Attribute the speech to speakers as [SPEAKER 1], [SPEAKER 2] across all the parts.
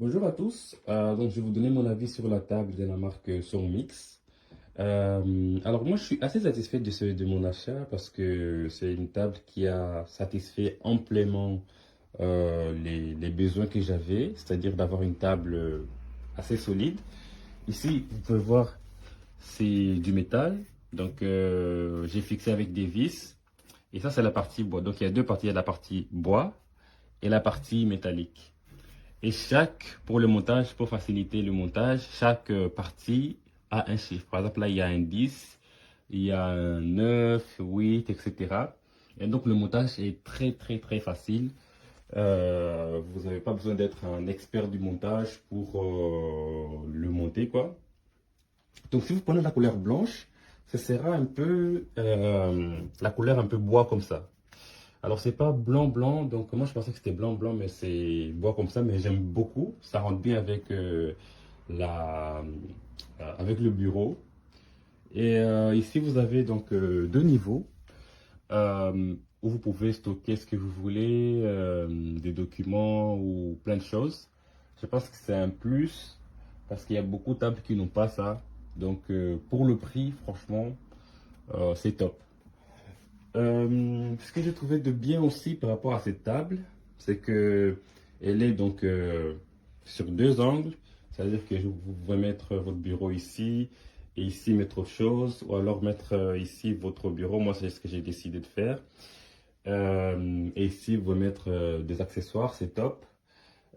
[SPEAKER 1] Bonjour à tous. Donc, je vais vous donner mon avis sur la table de la marque Sonmix. Alors, moi, je suis assez satisfait de mon achat parce que c'est une table qui a satisfait amplement les besoins que j'avais, c'est-à-dire d'avoir une table assez solide. Ici, vous pouvez voir, c'est du métal. Donc, j'ai fixé avec des vis. Et ça, c'est la partie bois. Donc, il y a deux parties. Il y a la partie bois et la partie métallique. Et pour le montage, pour faciliter le montage, chaque partie a un chiffre. Par exemple, là, il y a un 10, il y a un 9, 8, etc. Et donc, le montage est très, très, très facile. Vous n'avez pas besoin d'être un expert du montage pour le monter, quoi. Donc, si vous prenez la couleur blanche, ce sera un peu la couleur un peu bois comme ça. Alors, c'est pas blanc-blanc, donc moi je pensais que c'était blanc-blanc, mais c'est bois comme ça, mais j'aime beaucoup. Ça rentre bien avec, la, avec le bureau. Et ici, vous avez donc deux niveaux où vous pouvez stocker ce que vous voulez, des documents ou plein de choses. Je pense que c'est un plus parce qu'il y a beaucoup de tables qui n'ont pas ça. Donc, pour le prix, franchement, c'est top. Ce que j'ai trouvé de bien aussi par rapport à cette table, c'est que elle est donc sur deux angles. C'est-à-dire que vous pouvez mettre votre bureau ici et ici mettre autre chose, ou alors mettre ici votre bureau. Moi, c'est ce que j'ai décidé de faire. Et ici, vous pouvez mettre des accessoires, c'est top.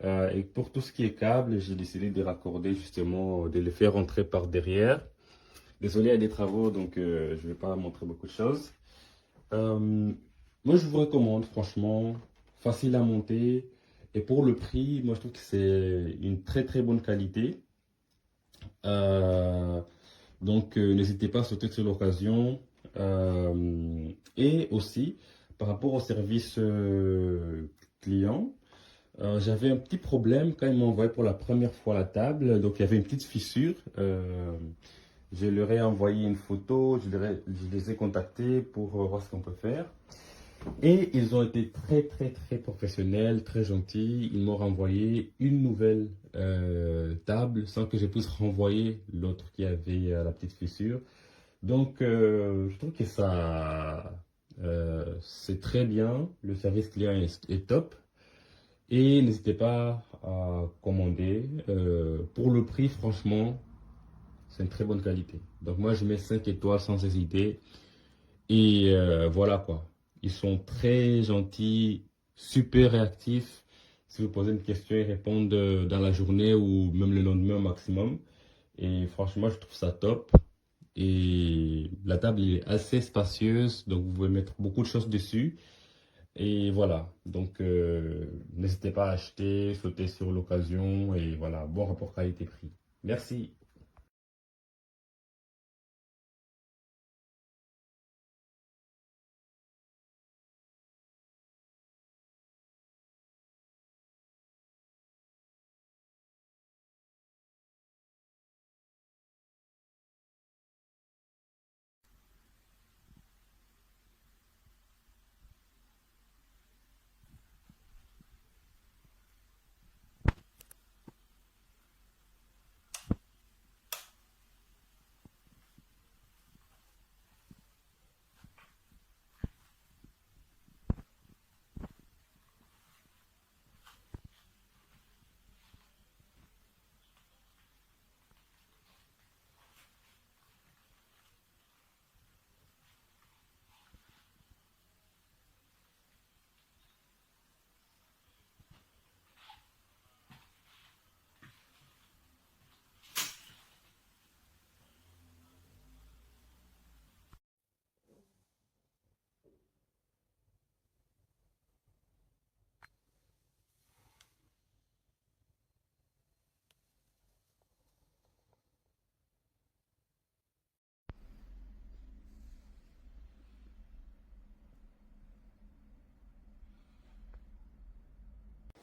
[SPEAKER 1] Et pour tout ce qui est câble, j'ai décidé de raccorder justement, de les faire rentrer par derrière. Désolé, il y a des travaux, donc je ne vais pas montrer beaucoup de choses. Euh, Moi, je vous recommande, franchement, facile à monter. Et pour le prix, moi, je trouve que c'est une très, très bonne qualité. Euh, N'hésitez pas à sauter sur l'occasion. Et aussi, par rapport au service client, j'avais un petit problème quand ils m'ont envoyé pour la première fois la table. Donc, il y avait une petite fissure. Je leur ai envoyé une photo, je les ai contactés pour voir ce qu'on peut faire. Et ils ont été très, très, très professionnels, très gentils. Ils m'ont renvoyé une nouvelle table sans que je puisse renvoyer l'autre qui avait la petite fissure. Donc, je trouve que ça, c'est très bien. Le service client est top. Et n'hésitez pas à commander. Pour le prix, franchement, c'est une très bonne qualité. Donc, moi, je mets 5 étoiles sans hésiter. Et voilà quoi. Ils sont très gentils, super réactifs. Si vous posez une question, ils répondent dans la journée ou même le lendemain au maximum. Et franchement, je trouve ça top. Et la table est assez spacieuse, donc vous pouvez mettre beaucoup de choses dessus. Et voilà. Donc, n'hésitez pas à acheter, sauter sur l'occasion. Et voilà, bon rapport qualité-prix. Merci.